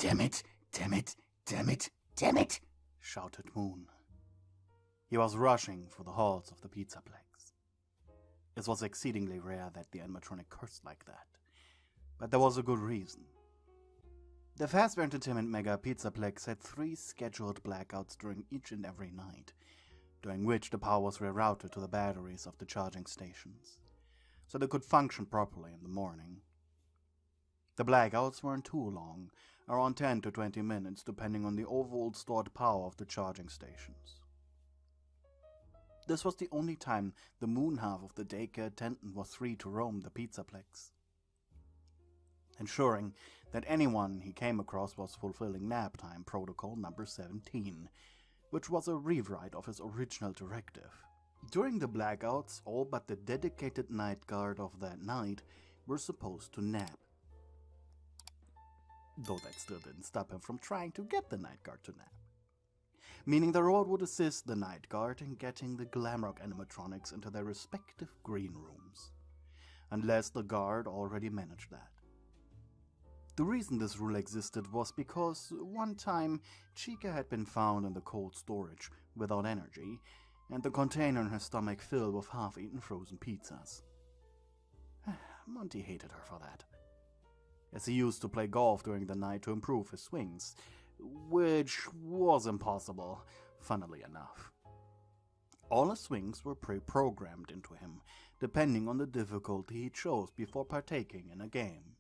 Damn it, damn it, damn it, damn it, shouted Moon. He was rushing for the halls of the Pizzaplex. It was exceedingly rare that the animatronic cursed like that, but there was a good reason. The Fazbear Entertainment Mega Pizzaplex had 3 scheduled blackouts during each and every night, during which the power was rerouted to the batteries of the charging stations, so they could function properly in the morning. The blackouts weren't too long, around 10 to 20 minutes depending on the overall stored power of the charging stations. This was the only time the Moon half of the daycare attendant was free to roam the Pizzaplex, ensuring that anyone he came across was fulfilling nap time protocol number 17, which was a rewrite of his original directive. During the blackouts, all but the dedicated night guard of that night were supposed to nap, though that still didn't stop him from trying to get the night guard to nap, meaning the robot would assist the night guard in getting the Glamrock animatronics into their respective green rooms, unless the guard already managed that. The reason this rule existed was because one time Chica had been found in the cold storage without energy, and the container in her stomach filled with half-eaten frozen pizzas. Monty hated her for that, as he used to play golf during the night to improve his swings, which was impossible, funnily enough. All his swings were pre-programmed into him, depending on the difficulty he chose before partaking in a game.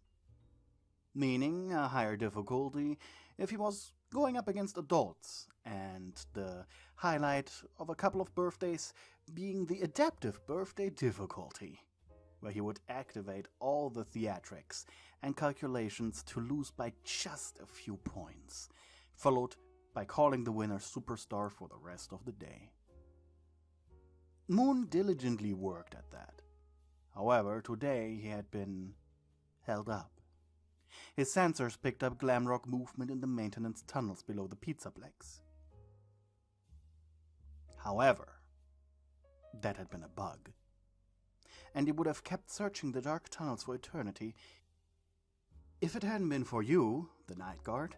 Meaning a higher difficulty if he was going up against adults, and the highlight of a couple of birthdays being the adaptive birthday difficulty, where he would activate all the theatrics and calculations to lose by just a few points, followed by calling the winner superstar for the rest of the day. Moon diligently worked at that. However, today he had been held up. His sensors picked up Glamrock movement in the maintenance tunnels below the Pizzaplex. However, that had been a bug, and he would have kept searching the dark tunnels for eternity if it hadn't been for you, the night guard,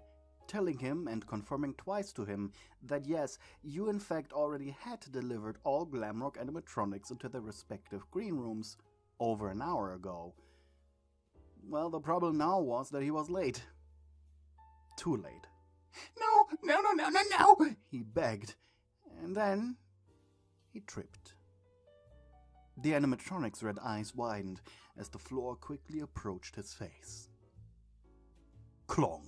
telling him and confirming twice to him that yes, you in fact already had delivered all Glamrock animatronics into their respective green rooms over an hour ago. Well, the problem now was that he was late. Too late. No, he begged, and then he tripped. The animatronic's red eyes widened as the floor quickly approached his face. Clong!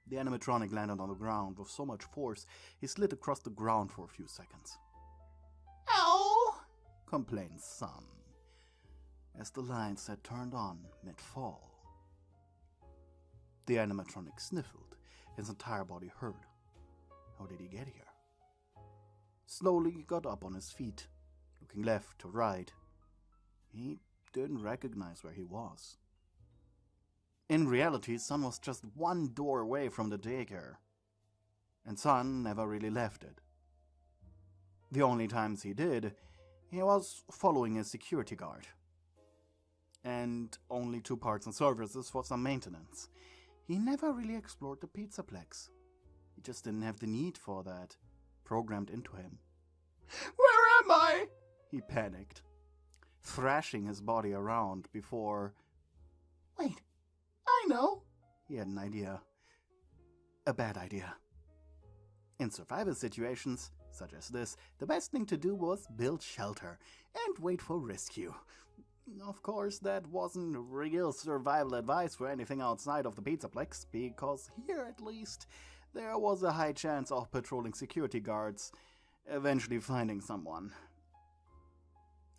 The animatronic landed on the ground with so much force he slid across the ground for a few seconds. Ow! Complained Sun, as the lights had turned on mid-fall. The animatronic sniffled, his entire body hurt. How did he get here? Slowly he got up on his feet, looking left to right. He didn't recognize where he was. In reality, Sun was just one door away from the daycare, and Sun never really left it. The only times he did, he was following a security guard, and only 2 parts and services for some maintenance. He never really explored the Pizzaplex. He just didn't have the need for that programmed into him. Where am I? He panicked, thrashing his body around before... Wait, I know. He had an idea. A bad idea. In survival situations, such as this, the best thing to do was build shelter and wait for rescue. Of course, that wasn't real survival advice for anything outside of the Pizzaplex, because here at least, there was a high chance of patrolling security guards eventually finding someone.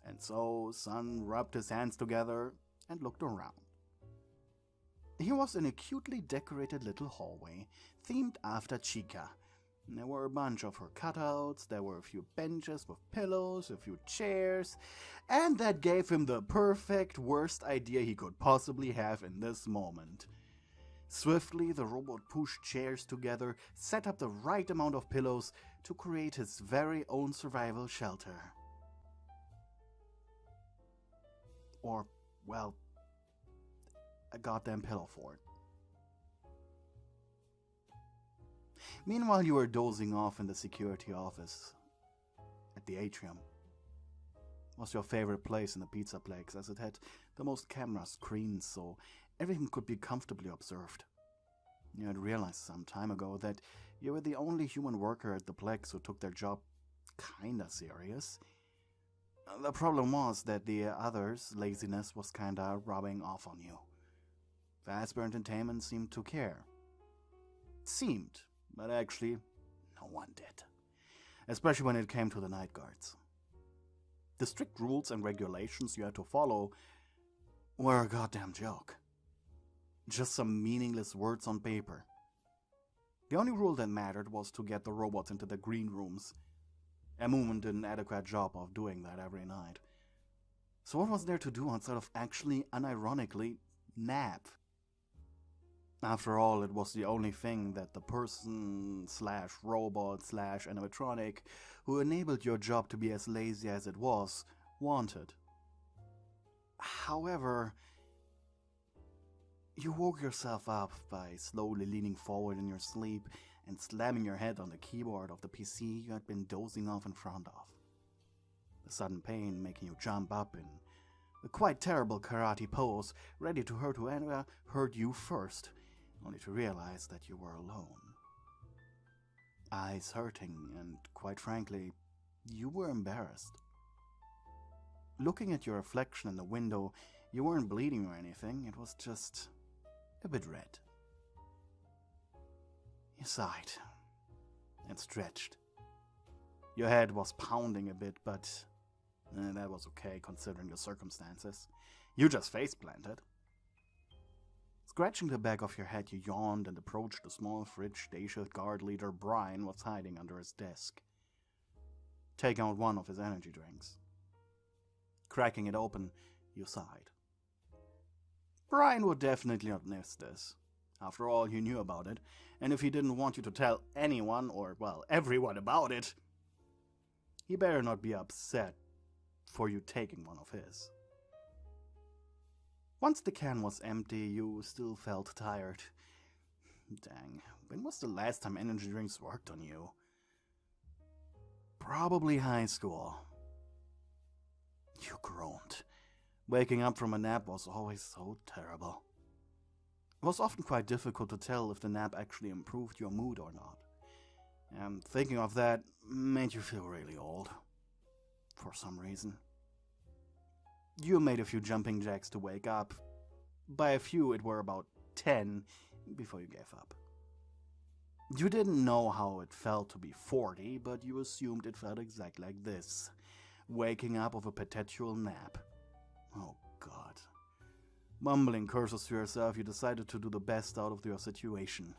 And so, Sun rubbed his hands together and looked around. He was in a cutely decorated little hallway, themed after Chica. There were a bunch of her cutouts, there were a few benches with pillows, a few chairs, and that gave him the perfect worst idea he could possibly have in this moment. Swiftly, the robot pushed chairs together, set up the right amount of pillows to create his very own survival shelter. Or, well, a goddamn pillow fort. Meanwhile, you were dozing off in the security office at the atrium. It was your favorite place in the Pizzaplex, as it had the most camera screens, so everything could be comfortably observed. You had realized some time ago that you were the only human worker at the Plex who took their job kinda serious. The problem was that the others' laziness was kinda rubbing off on you. Fazbear Entertainment seemed to care. Seemed, but actually, no one did. Especially when it came to the night guards. The strict rules and regulations you had to follow were a goddamn joke. Just some meaningless words on paper. The only rule that mattered was to get the robots into the green rooms. A movement did an adequate job of doing that every night. So what was there to do outside of actually, unironically, nap? After all, it was the only thing that the person/robot/animatronic who enabled your job to be as lazy as it was wanted. However, you woke yourself up by slowly leaning forward in your sleep and slamming your head on the keyboard of the PC you had been dozing off in front of. The sudden pain making you jump up in a quite terrible karate pose, ready to hurt whoever hurt you first, only to realize that you were alone. Eyes hurting, and quite frankly, you were embarrassed. Looking at your reflection in the window, you weren't bleeding or anything, it was just a bit red. You sighed and stretched. Your head was pounding a bit, but that was okay considering the circumstances. You just face-planted. Scratching the back of your head, you yawned and approached the small fridge Day-Shift guard leader Brian was hiding under his desk. Taking out one of his energy drinks. Cracking it open, you sighed. Brian would definitely not miss this. After all, you knew about it, and if he didn't want you to tell anyone, or, well, everyone about it, he better not be upset for you taking one of his. Once the can was empty, you still felt tired. Dang, when was the last time energy drinks worked on you? Probably high school. You groaned. Waking up from a nap was always so terrible. It was often quite difficult to tell if the nap actually improved your mood or not. And thinking of that made you feel really old. For some reason. You made a few jumping jacks to wake up. By a few, it were about 10 before you gave up. You didn't know how it felt to be 40, but you assumed it felt exactly like this. Waking up of a perpetual nap. Oh God. Mumbling curses to yourself, you decided to do the best out of your situation.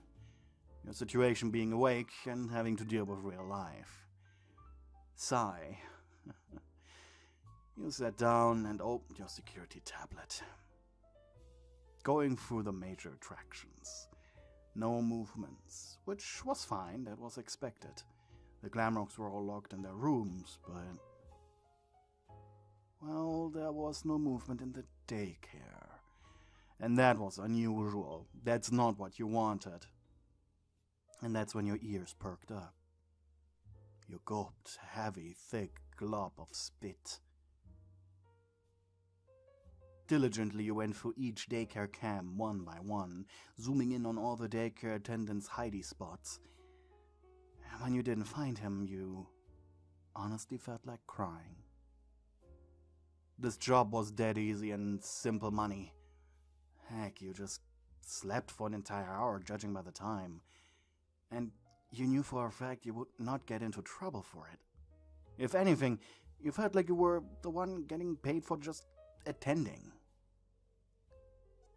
Your situation being awake and having to deal with real life. Sigh. You sat down and opened your security tablet. Going through the major attractions. No movements, which was fine, that was expected. The Glamrocks were all locked in their rooms, but... well, there was no movement in the daycare. And that was unusual. That's not what you wanted. And that's when your ears perked up. You gulped a heavy, thick glob of spit. Diligently you went through each daycare cam one by one, zooming in on all the daycare attendants' hidey spots. And when you didn't find him, you honestly felt like crying. This job was dead easy and simple money. Heck, you just slept for an entire hour, judging by the time. And you knew for a fact you would not get into trouble for it. If anything, you felt like you were the one getting paid for just attending.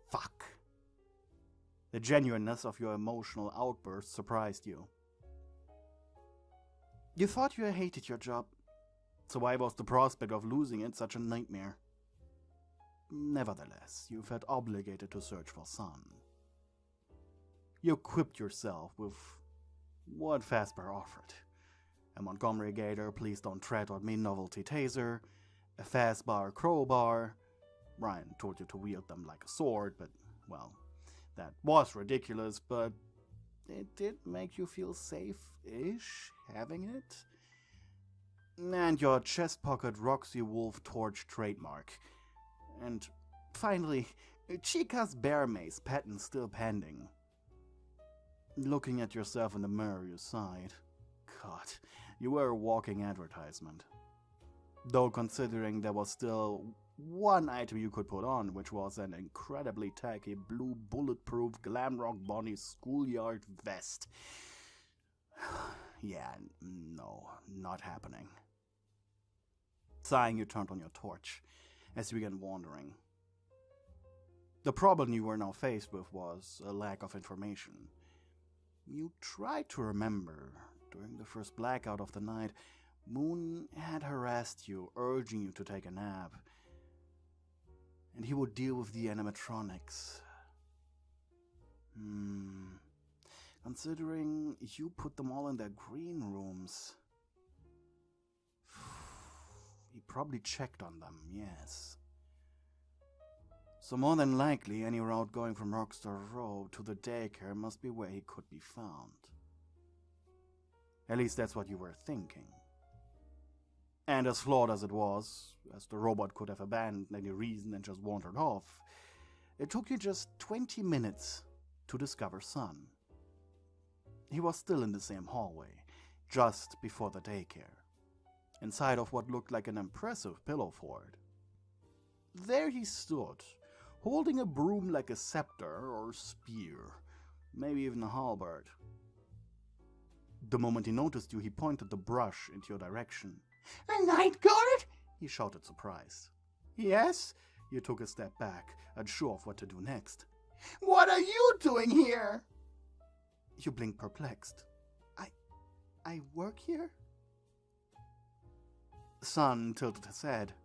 Fuck. The genuineness of your emotional outburst surprised you. You thought you hated your job, so why was the prospect of losing it such a nightmare? Nevertheless, you felt obligated to search for Sun. You equipped yourself with what Fazbear offered. A Montgomery Gator, please don't tread on me novelty taser, a Fazbear crowbar. Ryan told you to wield them like a sword, but, well, that was ridiculous, but it did make you feel safe-ish having it. And your chest pocket Roxy Wolf Torch trademark. And finally, Chica's bear mace patent still pending. Looking at yourself in the mirror, you sighed. God, you were a walking advertisement. Though considering there was still one item you could put on, which was an incredibly tacky blue bulletproof Glamrock Bonnie schoolyard vest. Yeah, no, not happening. Sighing, you turned on your torch as you began wandering. The problem you were now faced with was a lack of information. You tried to remember. During the first blackout of the night, Moon had harassed you, urging you to take a nap. And he would deal with the animatronics. Considering you put them all in their green rooms. He probably checked on them, yes. So more than likely, any route going from Rockstar Row to the daycare must be where he could be found. At least that's what you were thinking. And as flawed as it was, as the robot could have abandoned any reason and just wandered off, it took you just 20 minutes to discover Sun. He was still in the same hallway, just before the daycare, inside of what looked like an impressive pillow fort. There he stood, holding a broom like a scepter or spear, maybe even a halberd. The moment he noticed you, he pointed the brush into your direction. "A night guard?" he shouted, surprised. "Yes?" You took a step back, unsure of what to do next. "What are you doing here?" You blinked, perplexed. I work here?" Sun tilted his head,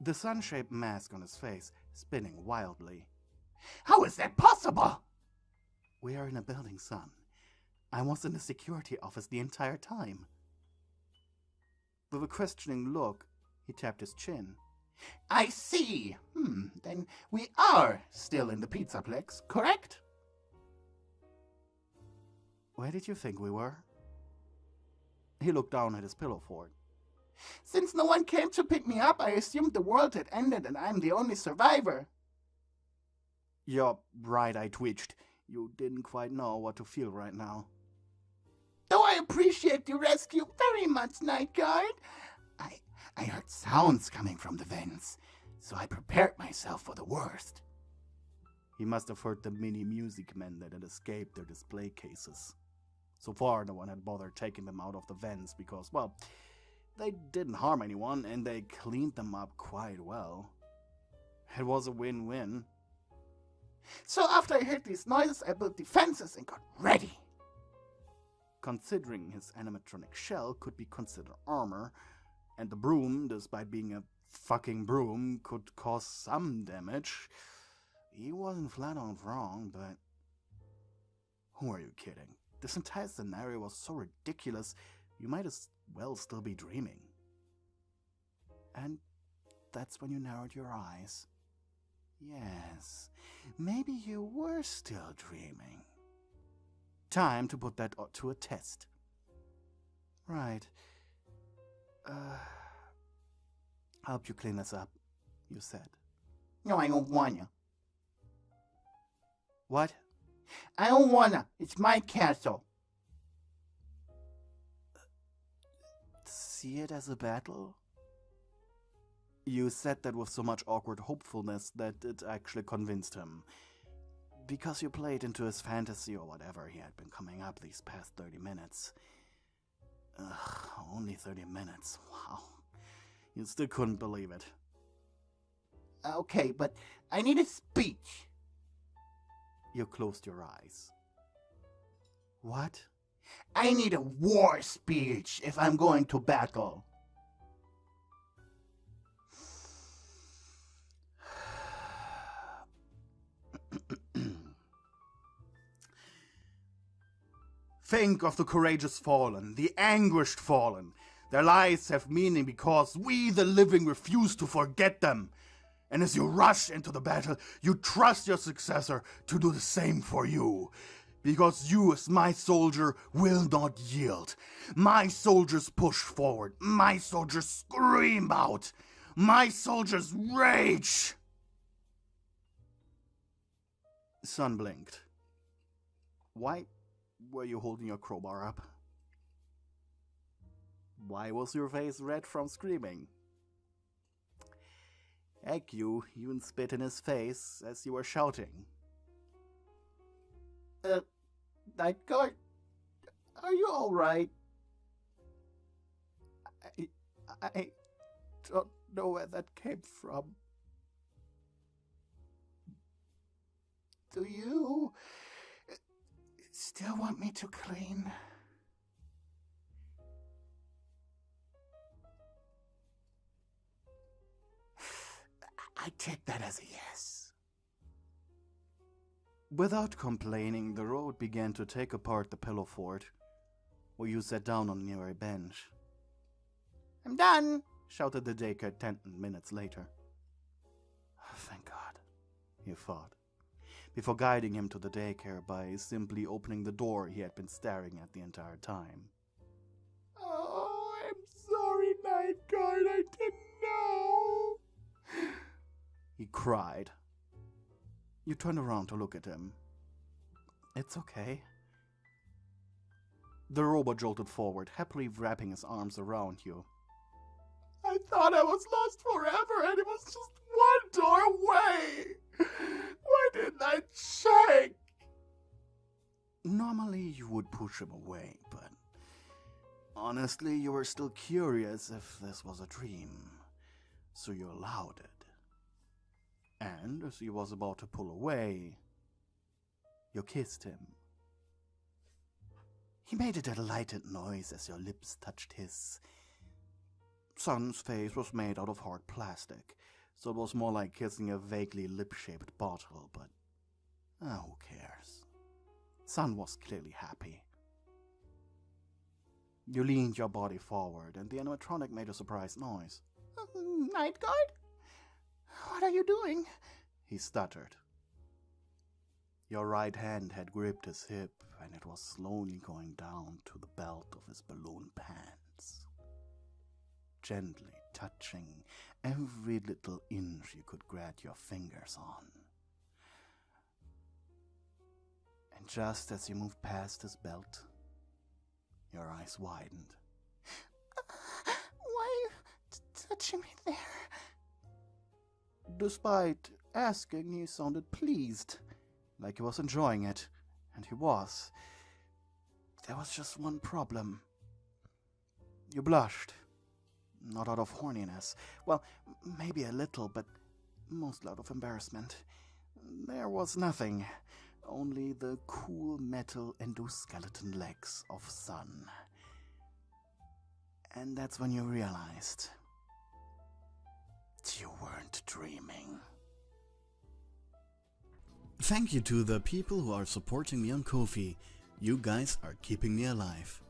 the sun-shaped mask on his face spinning wildly. "How is that possible?" "We are in a building, Sun. I was in the security office the entire time." With a questioning look, he tapped his chin. "I see. Then we are still in the Pizzaplex, correct?" "Where did you think we were?" He looked down at his pillow fort. "Since no one came to pick me up, I assumed the world had ended and I'm the only survivor." Your right eye twitched. You didn't quite know what to feel right now. "Though I appreciate the rescue very much, Night Guard. I heard sounds coming from the vents, so I prepared myself for the worst." He must have heard the mini music men that had escaped their display cases. So far, no one had bothered taking them out of the vents because, well, they didn't harm anyone and they cleaned them up quite well. It was a win-win. "So after I heard these noises, I built defenses and got ready." Considering his animatronic shell could be considered armor, and the broom, despite being a fucking broom, could cause some damage, he wasn't flat on wrong, but who are you kidding? This entire scenario was so ridiculous, you might as well still be dreaming. And that's when you narrowed your eyes. Yes, maybe you were still dreaming. Time to put that to a test. Right. Help you clean this up, you said. "No, I don't wanna." "What?" "I don't wanna. It's my castle." "See it as a battle?" You said that with so much awkward hopefulness that it actually convinced him. Because you played into his fantasy or whatever he had been coming up these past 30 minutes. Only 30 minutes, wow. You still couldn't believe it. "Okay, but I need a speech." You closed your eyes. "What?" "I need a war speech if I'm going to battle." "Think of the courageous fallen, the anguished fallen. Their lives have meaning because we, the living, refuse to forget them. And as you rush into the battle, you trust your successor to do the same for you. Because you, as my soldier, will not yield. My soldiers push forward. My soldiers scream out. My soldiers rage. Sun blinked. Why were you holding your crowbar up? Why was your face red from screaming? Heck, you even spit in his face as you were shouting. Night Guard, are you alright? I don't know where that came from. Do you still want me to clean? I take that as a yes. Without complaining, the road began to take apart the pillow fort, where you sat down on a nearby bench. I'm done, shouted the daycare attendant minutes later. Thank God, he thought, before guiding him to the daycare by simply opening the door he had been staring at the entire time. Oh, I'm sorry, Night Guard, I didn't know, he cried. You turned around to look at him. It's okay. The robot jolted forward, happily wrapping his arms around you. I thought I was lost forever and it was just one door away. Why didn't I check? Normally you would push him away, but honestly you were still curious if this was a dream, so you allowed it. And as he was about to pull away, you kissed him. He made a delighted noise as your lips touched his. Sun's face was made out of hard plastic, so it was more like kissing a vaguely lip-shaped bottle, but who cares? Sun was clearly happy. You leaned your body forward, and the animatronic made a surprised noise. Night Guard? What are you doing? He stuttered. Your right hand had gripped his hip, and it was slowly going down to the belt of his balloon pants, gently touching every little inch you could grab your fingers on. And just as you moved past his belt, your eyes widened. Why are you touching me there? Despite asking, he sounded pleased, like he was enjoying it, and he was. There was just one problem. You blushed. Not out of horniness. Well, maybe a little, but mostly out of embarrassment. There was nothing, only the cool metal endoskeleton legs of Sun. And that's when you realized you weren't dreaming. Thank you to the people who are supporting me on Ko-fi. You guys are keeping me alive.